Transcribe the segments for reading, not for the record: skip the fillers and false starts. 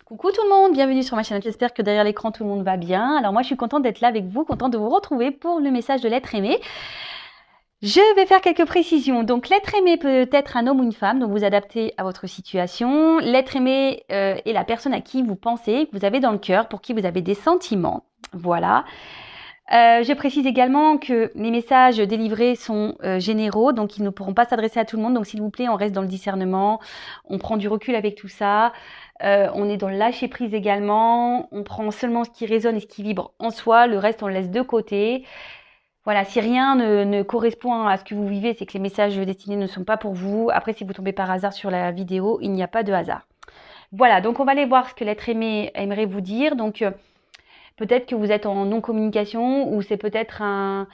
Coucou tout le monde, bienvenue sur ma chaîne. J'espère que derrière l'écran tout le monde va bien. Alors moi je suis contente d'être là avec vous, contente de vous retrouver pour le message de l'être aimé. Je vais faire quelques précisions. Donc l'être aimé peut être un homme ou une femme, donc vous adaptez à votre situation. L'être aimé est la personne à qui vous pensez, que vous avez dans le cœur, pour qui vous avez des sentiments. Voilà. Je précise également que les messages délivrés sont généraux, donc ils ne pourront pas s'adresser à tout le monde. Donc s'il vous plaît, on reste dans le discernement, on prend du recul avec tout ça. On est dans le lâcher prise également. On prend seulement ce qui résonne et ce qui vibre en soi. Le reste, on le laisse de côté. Voilà, si rien ne correspond à ce que vous vivez, c'est que les messages destinés ne sont pas pour vous. Après, si vous tombez par hasard sur la vidéo, il n'y a pas de hasard. Voilà, donc on va aller voir ce que l'être aimé aimerait vous dire. Donc, peut-être que vous êtes en non-communication ou c'est peut-être un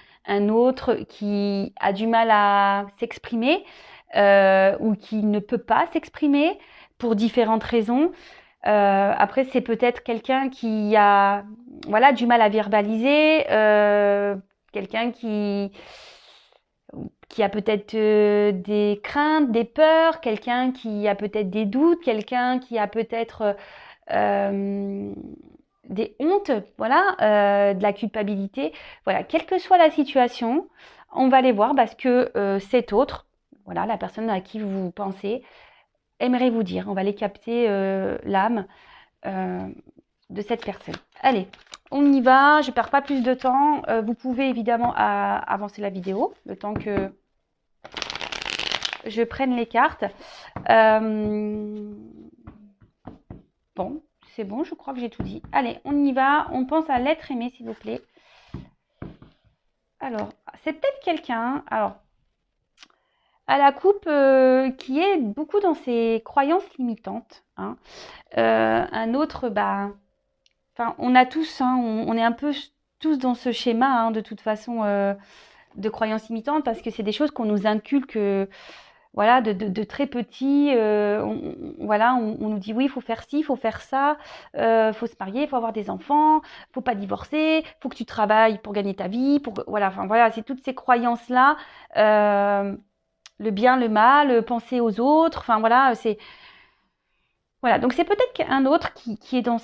autre qui a du mal à s'exprimer ou qui ne peut pas s'exprimer pour différentes raisons. Après, c'est peut-être quelqu'un qui a du mal à verbaliser, quelqu'un qui a peut-être des craintes, des peurs, quelqu'un qui a peut-être des doutes, quelqu'un qui a peut-être des hontes, de la culpabilité. Voilà, quelle que soit la situation, on va les voir parce que cet autre, voilà, la personne à qui vous pensez, aimerait vous dire. On va les capter l'âme de cette personne. Allez, on y va. Je ne perds pas plus de temps. Vous pouvez évidemment avancer la vidéo le temps que je prenne les cartes. Bon, c'est bon, je crois que j'ai tout dit. Allez, on y va. On pense à l'être aimé, s'il vous plaît. Alors, c'est peut-être quelqu'un, à la coupe qui est beaucoup dans ses croyances limitantes. Hein. Un autre, on a tous, hein, on est un peu tous dans ce schéma, hein, de toute façon, de croyances limitantes, parce que c'est des choses qu'on nous inculque, de très petit. On nous dit oui, il faut faire ci, il faut faire ça, faut se marier, il faut avoir des enfants, faut pas divorcer, faut que tu travailles pour gagner ta vie, c'est toutes ces croyances-là, le bien, le mal, penser aux autres, donc c'est peut-être un autre qui est dans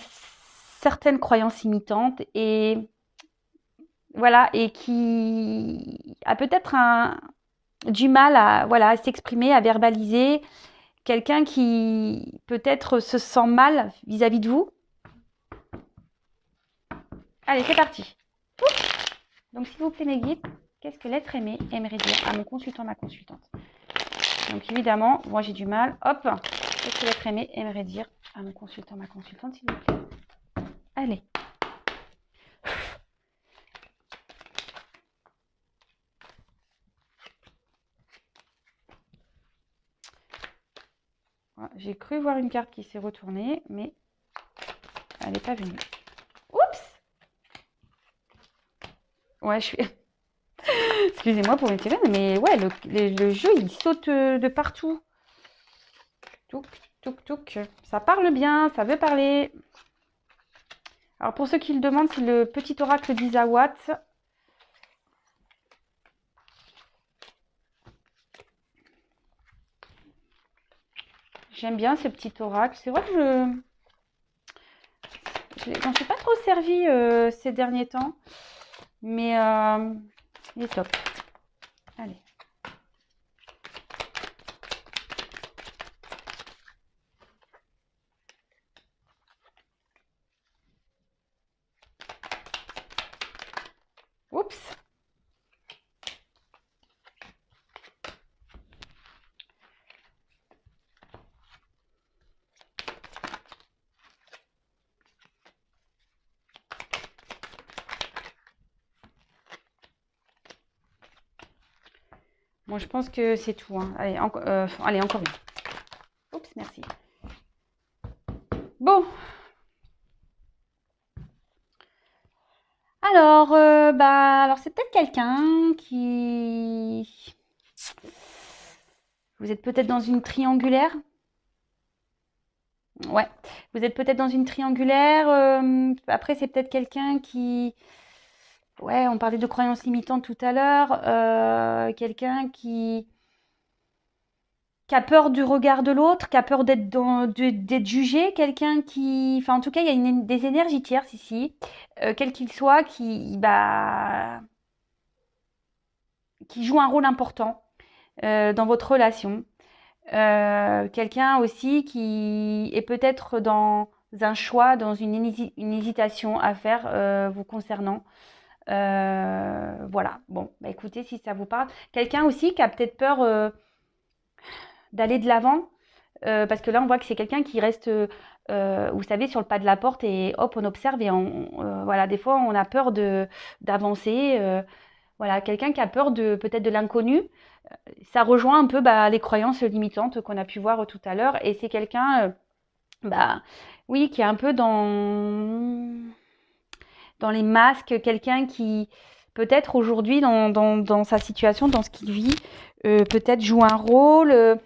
certaines croyances limitantes et qui a peut-être du mal à s'exprimer, à verbaliser, quelqu'un qui peut-être se sent mal vis-à-vis de vous. Allez, c'est parti. Donc s'il vous plaît mes guides, qu'est-ce que l'être aimé aimerait dire à mon consultant, ma consultante? Donc évidemment, moi j'ai du mal. Hop, qu'est-ce que l'être aimé aimerait dire à mon consultant, ma consultante, s'il vous plaît? Allez. Voilà, j'ai cru voir une carte qui s'est retournée, mais elle n'est pas venue. Oups! Ouais, je suis... Excusez-moi pour une sirène, mais ouais, le jeu, il saute de partout. Touc, touc, touc. Ça parle bien, ça veut parler. Alors, pour ceux qui le demandent, c'est le petit oracle d'Isawat. J'aime bien ce petit oracle. C'est vrai que je n'en suis pas trop servi ces derniers temps. Mais il est top. Allez. Oups. Bon, je pense que c'est tout. Hein. Allez, encore une. Oups, merci. Bon. Alors c'est peut-être quelqu'un qui... Vous êtes peut-être dans une triangulaire. Ouais, vous êtes peut-être dans une triangulaire. Après, c'est peut-être quelqu'un qui... Ouais, on parlait de croyances limitantes tout à l'heure. Quelqu'un qui qui a peur du regard de l'autre, qui a peur d'être jugé, quelqu'un qui... Enfin, en tout cas, il y a des énergies tierces ici, quel qu'il soit, qui joue un rôle important dans votre relation. Quelqu'un aussi qui est peut-être dans un choix, dans une hésitation à faire vous concernant. Voilà, bon, bah écoutez, si ça vous parle. Quelqu'un aussi qui a peut-être peur d'aller de l'avant, parce que là, on voit que c'est quelqu'un qui reste, vous savez, sur le pas de la porte et hop, on observe et voilà, des fois, on a peur d'avancer. Voilà, quelqu'un qui a peur peut-être de l'inconnu. Ça rejoint un peu les croyances limitantes qu'on a pu voir tout à l'heure. Et c'est quelqu'un, oui, qui est un peu dans les masques, quelqu'un qui peut-être aujourd'hui dans sa situation, dans ce qu'il vit, peut-être joue un rôle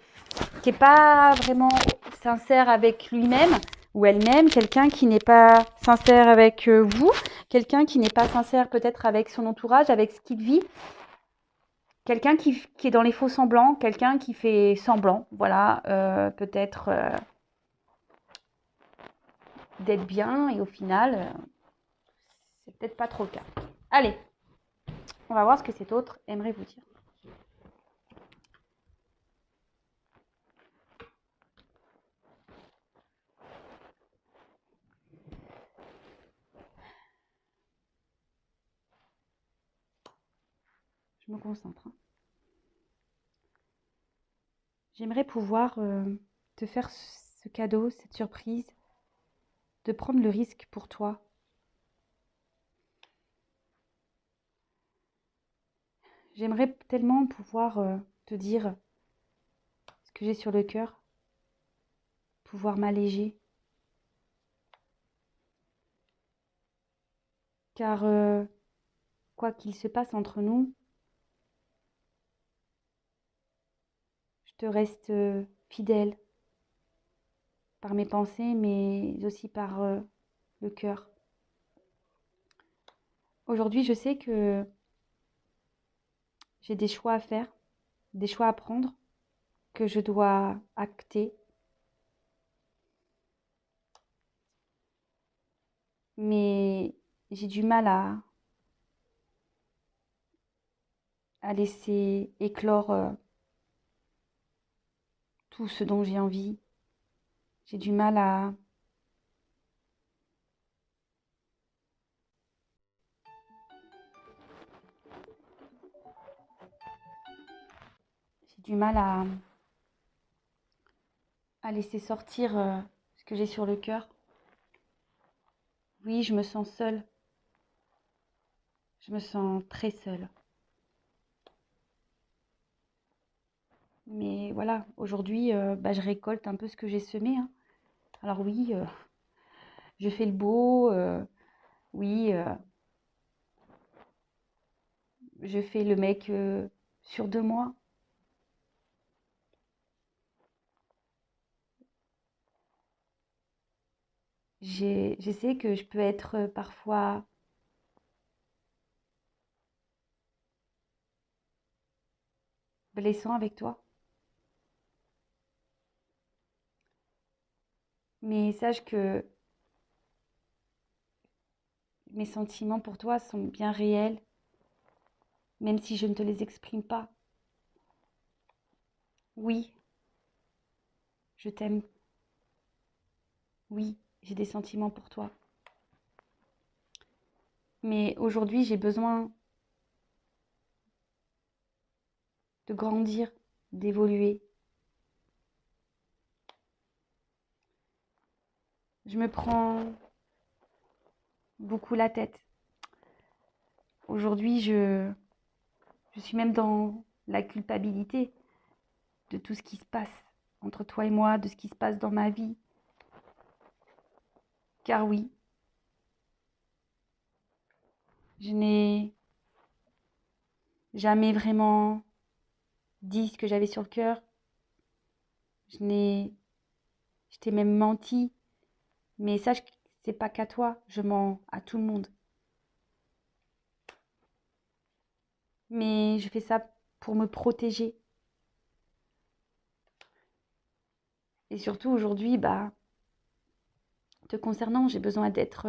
qui n'est pas vraiment sincère avec lui-même ou elle-même, quelqu'un qui n'est pas sincère avec vous, quelqu'un qui n'est pas sincère peut-être avec son entourage, avec ce qu'il vit, quelqu'un qui est dans les faux semblants, quelqu'un qui fait semblant, voilà, peut-être d'être bien et au final, c'est peut-être pas trop le cas. Allez, on va voir ce que cet autre aimerait vous dire. Je me concentre. J'aimerais pouvoir te faire ce cadeau, cette surprise, de prendre le risque pour toi. J'aimerais tellement pouvoir te dire ce que j'ai sur le cœur, pouvoir m'alléger. Car quoi qu'il se passe entre nous, je te reste fidèle par mes pensées, mais aussi par le cœur. Aujourd'hui, je sais que j'ai des choix à faire, des choix à prendre, que je dois acter. Mais j'ai du mal à laisser éclore tout ce dont j'ai envie. J'ai du mal j'ai du mal à laisser sortir ce que j'ai sur le cœur. Oui, je me sens seule. Je me sens très seule. Mais voilà, aujourd'hui, je récolte un peu ce que j'ai semé, hein. Alors oui, je fais le beau, oui, je fais le mec sûr de moi. Je sais que je peux être parfois blessant avec toi. Mais sache que mes sentiments pour toi sont bien réels, même si je ne te les exprime pas. Oui, je t'aime. Oui, j'ai des sentiments pour toi. Mais aujourd'hui, j'ai besoin de grandir, d'évoluer. Je me prends beaucoup la tête. Aujourd'hui, je suis même dans la culpabilité de tout ce qui se passe entre toi et moi, de ce qui se passe dans ma vie. Car oui, je n'ai jamais vraiment dit ce que j'avais sur le cœur. Je t'ai même menti. Mais sache que c'est pas qu'à toi, je mens à tout le monde. Mais je fais ça pour me protéger. Et surtout aujourd'hui, bah, te concernant, j'ai besoin d'être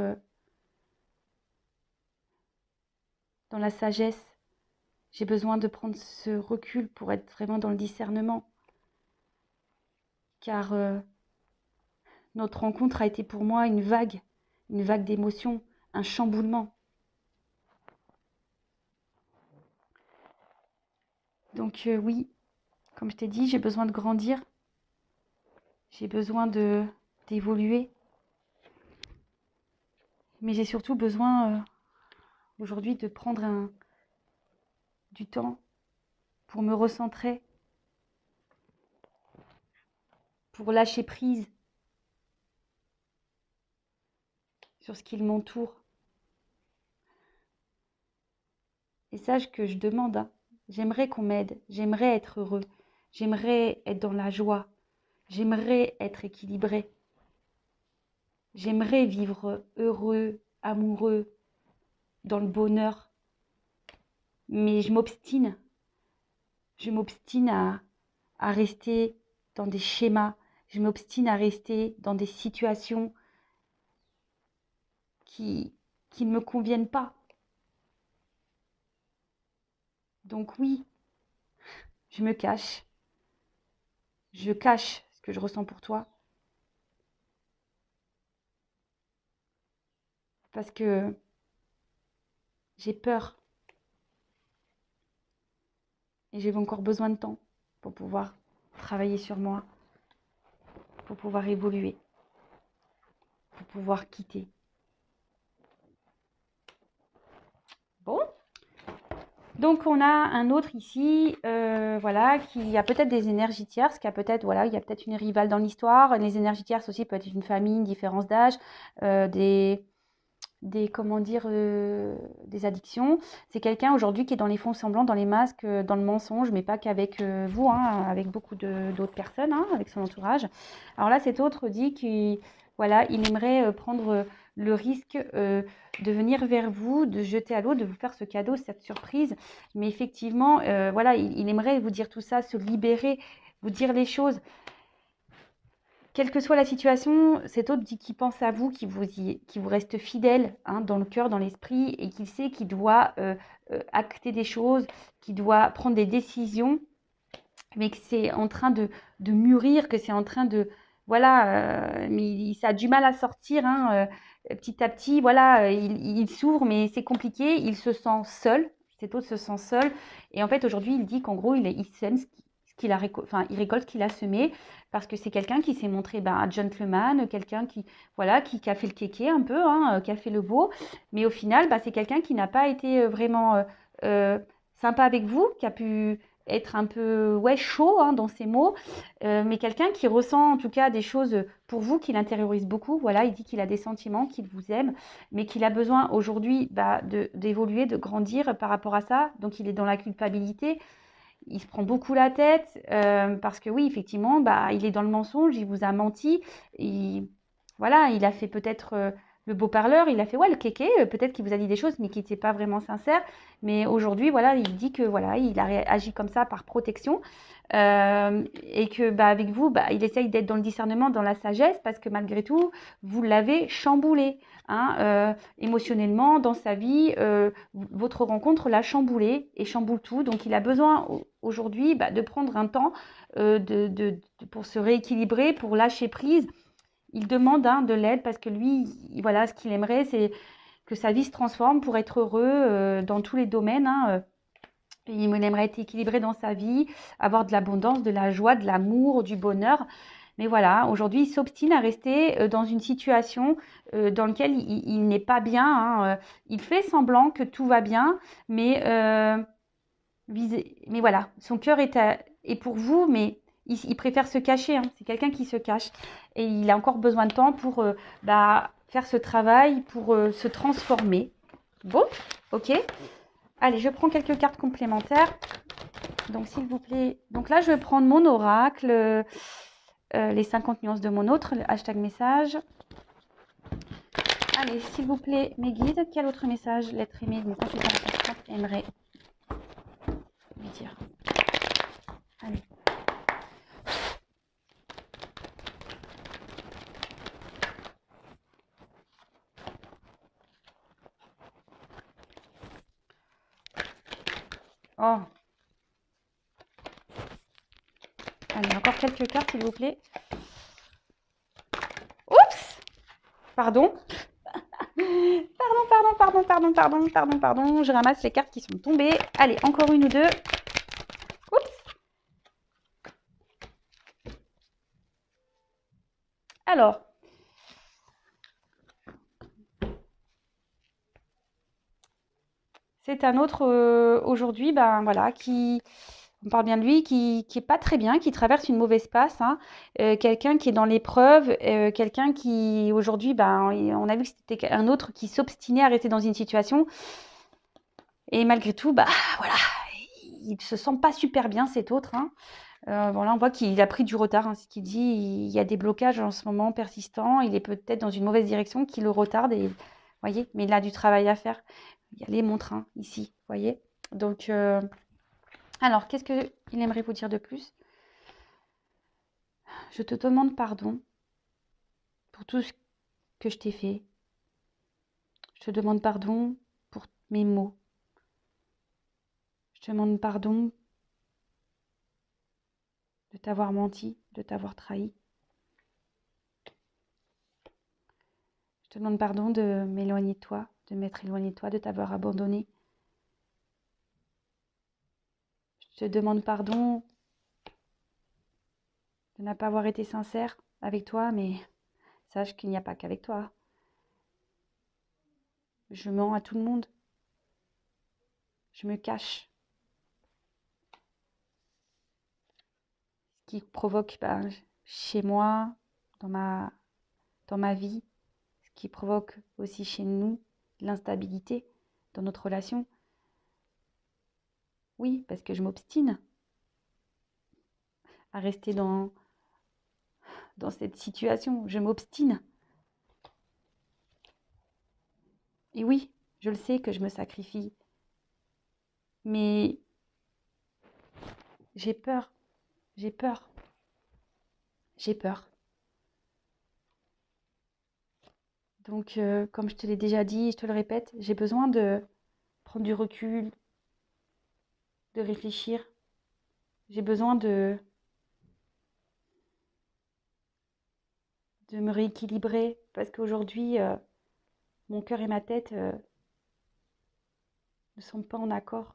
dans la sagesse. J'ai besoin de prendre ce recul pour être vraiment dans le discernement. Car notre rencontre a été pour moi une vague d'émotions, un chamboulement. Donc oui, comme je t'ai dit, j'ai besoin de grandir. J'ai besoin d'évoluer. Mais j'ai surtout besoin aujourd'hui de prendre du temps pour me recentrer, pour lâcher prise sur ce qui m'entoure. Et sache que je demande, hein, j'aimerais qu'on m'aide, j'aimerais être heureux, j'aimerais être dans la joie, j'aimerais être équilibré, j'aimerais vivre heureux, amoureux, dans le bonheur. Mais je m'obstine à rester dans des schémas, je m'obstine à rester dans des situations qui ne me conviennent pas. Donc oui, je cache ce que je ressens pour toi, parce que j'ai peur et j'ai encore besoin de temps pour pouvoir travailler sur moi, pour pouvoir évoluer, pour pouvoir quitter. Bon, donc on a un autre ici, voilà, qui a peut-être des énergies tierces, qui a peut-être, voilà, il y a peut-être une rivale dans l'histoire. Les énergies tierces aussi peut être une famille, une différence d'âge, comment dire, des addictions. C'est quelqu'un aujourd'hui qui est dans les fonds semblants, dans les masques, dans le mensonge, mais pas qu'avec vous, hein, avec beaucoup d'autres personnes, hein, avec son entourage. Alors là, cet autre dit qu'il voilà, il aimerait prendre le risque de venir vers vous, de jeter à l'eau, de vous faire ce cadeau, cette surprise. Mais effectivement, voilà, il aimerait vous dire tout ça, se libérer, vous dire les choses. Quelle que soit la situation, cet autre dit qu'il pense à vous, qu'il vous reste fidèle, hein, dans le cœur, dans l'esprit, et qu'il sait qu'il doit acter des choses, qu'il doit prendre des décisions, mais que c'est en train de mûrir, que c'est en train de... Voilà, mais ça a du mal à sortir, hein, petit à petit, voilà, il s'ouvre, mais c'est compliqué, il se sent seul, cet autre se sent seul, et en fait aujourd'hui il dit qu'en gros il sème il récolte ce qu'il a semé, parce que c'est quelqu'un qui s'est montré un gentleman, quelqu'un qui, voilà, qui a fait le kéké un peu, hein, qui a fait le beau, mais au final c'est quelqu'un qui n'a pas été vraiment sympa avec vous, qui a pu être un peu chaud, hein, dans ses mots, mais quelqu'un qui ressent en tout cas des choses pour vous, qui l'intériorise beaucoup. Voilà, il dit qu'il a des sentiments, qu'il vous aime, mais qu'il a besoin aujourd'hui d'évoluer, de grandir par rapport à ça. Donc il est dans la culpabilité, il se prend beaucoup la tête, parce que oui, effectivement, il est dans le mensonge, il vous a menti, voilà, il a fait peut-être le beau parleur, il a fait le kéké, peut-être qu'il vous a dit des choses mais qui n'étaient pas vraiment sincères, mais aujourd'hui voilà, il dit que voilà, il a agi comme ça par protection, et que avec vous, il essaye d'être dans le discernement, dans la sagesse, parce que malgré tout vous l'avez chamboulé, hein, émotionnellement dans sa vie, votre rencontre l'a chamboulé et chamboule tout, donc il a besoin aujourd'hui de prendre un temps pour se rééquilibrer, pour lâcher prise. Il demande, hein, de l'aide, parce que lui, voilà, ce qu'il aimerait, c'est que sa vie se transforme pour être heureux dans tous les domaines, hein. Il aimerait être équilibré dans sa vie, avoir de l'abondance, de la joie, de l'amour, du bonheur. Mais voilà, aujourd'hui, il s'obstine à rester dans une situation dans laquelle il n'est pas bien, hein. Il fait semblant que tout va bien, mais voilà, son cœur est pour vous, mais il préfère se cacher, hein. C'est quelqu'un qui se cache. Et il a encore besoin de temps pour faire ce travail, pour se transformer. Bon, ok. Allez, je prends quelques cartes complémentaires. Donc, s'il vous plaît. Donc là, je vais prendre mon oracle, les 50 nuances de mon autre, le hashtag message. Allez, s'il vous plaît, mes guides, quel autre message l'être aimé, mon consultant aimerait lui dire? Allez. Oh. Allez, encore quelques cartes, s'il vous plaît. Oups! Pardon. Pardon. Je ramasse les cartes qui sont tombées. Allez, encore une ou deux. Oups. Alors. C'est un autre aujourd'hui, ben voilà, on parle bien de lui, qui est pas très bien, qui traverse une mauvaise passe, hein. Quelqu'un qui est dans l'épreuve, quelqu'un qui aujourd'hui, ben on a vu que c'était un autre qui s'obstinait à rester dans une situation. Et malgré tout, bah voilà, il se sent pas super bien cet autre, hein. Voilà, on voit qu'il a pris du retard, hein, ce qu'il dit. Il y a des blocages en ce moment persistants. Il est peut-être dans une mauvaise direction qui le retarde. Et voyez, mais il a du travail à faire. Il y a les montres hein, ici, voyez. Donc, alors, qu'est-ce qu'il aimerait vous dire de plus? Je te demande pardon pour tout ce que je t'ai fait. Je te demande pardon pour mes mots. Je te demande pardon de t'avoir menti, de t'avoir trahi. Je te demande pardon de m'éloigner de toi, de m'être éloigné de toi, de t'avoir abandonné. Je te demande pardon de ne pas avoir été sincère avec toi, mais sache qu'il n'y a pas qu'avec toi. Je mens à tout le monde. Je me cache. Ce qui provoque chez moi, dans ma vie, ce qui provoque aussi chez nous l'instabilité dans notre relation. Oui, parce que je m'obstine à rester dans cette situation. Je m'obstine. Et oui, je le sais que je me sacrifie. Mais j'ai peur. J'ai peur. J'ai peur. Donc, comme je te l'ai déjà dit, je te le répète, j'ai besoin de prendre du recul, de réfléchir. J'ai besoin de me rééquilibrer parce qu'aujourd'hui, mon cœur et ma tête ne sont pas en accord.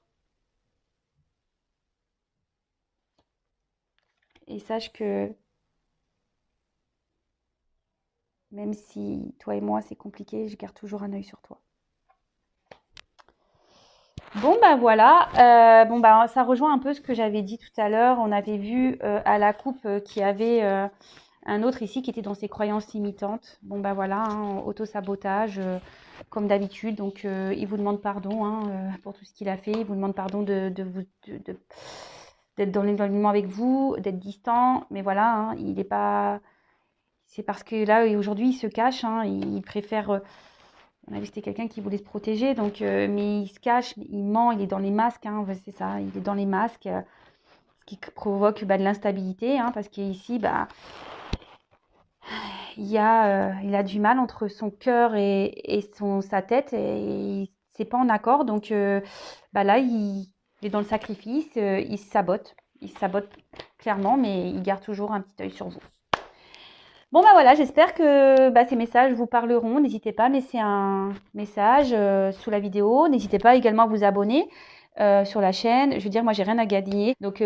Et sache que même si toi et moi c'est compliqué, je garde toujours un œil sur toi. Bon ben voilà, ça rejoint un peu ce que j'avais dit tout à l'heure. On avait vu à la coupe qu'il y avait un autre ici qui était dans ses croyances limitantes. Bon ben voilà, hein, auto-sabotage comme d'habitude. Donc il vous demande pardon hein, pour tout ce qu'il a fait. Il vous demande pardon d'être dans l'éloignement avec vous, d'être distant. Mais voilà, hein, il n'est pas... C'est parce que là, aujourd'hui, il se cache. Hein, il préfère... on a vu que c'était quelqu'un qui voulait se protéger, donc, mais il se cache, il ment, il est dans les masques, hein, c'est ça, il est dans les masques, ce qui provoque de l'instabilité, hein, parce qu'ici, il a du mal entre son cœur et sa tête, et c'est pas en accord, donc là, il est dans le sacrifice, il se sabote clairement, mais il garde toujours un petit œil sur vous. Bon voilà, j'espère que ces messages vous parleront. N'hésitez pas à me laisser un message sous la vidéo. N'hésitez pas également à vous abonner sur la chaîne. Je veux dire, moi, j'ai rien à gagner. Donc,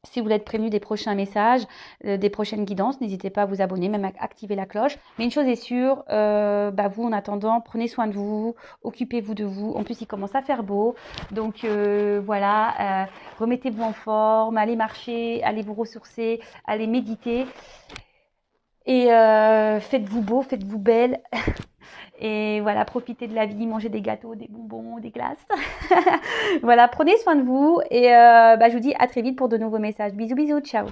si vous voulez être prévenu des prochains messages, des prochaines guidances, n'hésitez pas à vous abonner, même à activer la cloche. Mais une chose est sûre, vous, en attendant, prenez soin de vous, occupez-vous de vous. En plus, il commence à faire beau. Donc, voilà, remettez-vous en forme, allez marcher, allez vous ressourcer, allez méditer. Et faites-vous beau, faites-vous belle. Et voilà, profitez de la vie, mangez des gâteaux, des bonbons, des glaces. Voilà, prenez soin de vous. Et je vous dis à très vite pour de nouveaux messages. Bisous, bisous, ciao.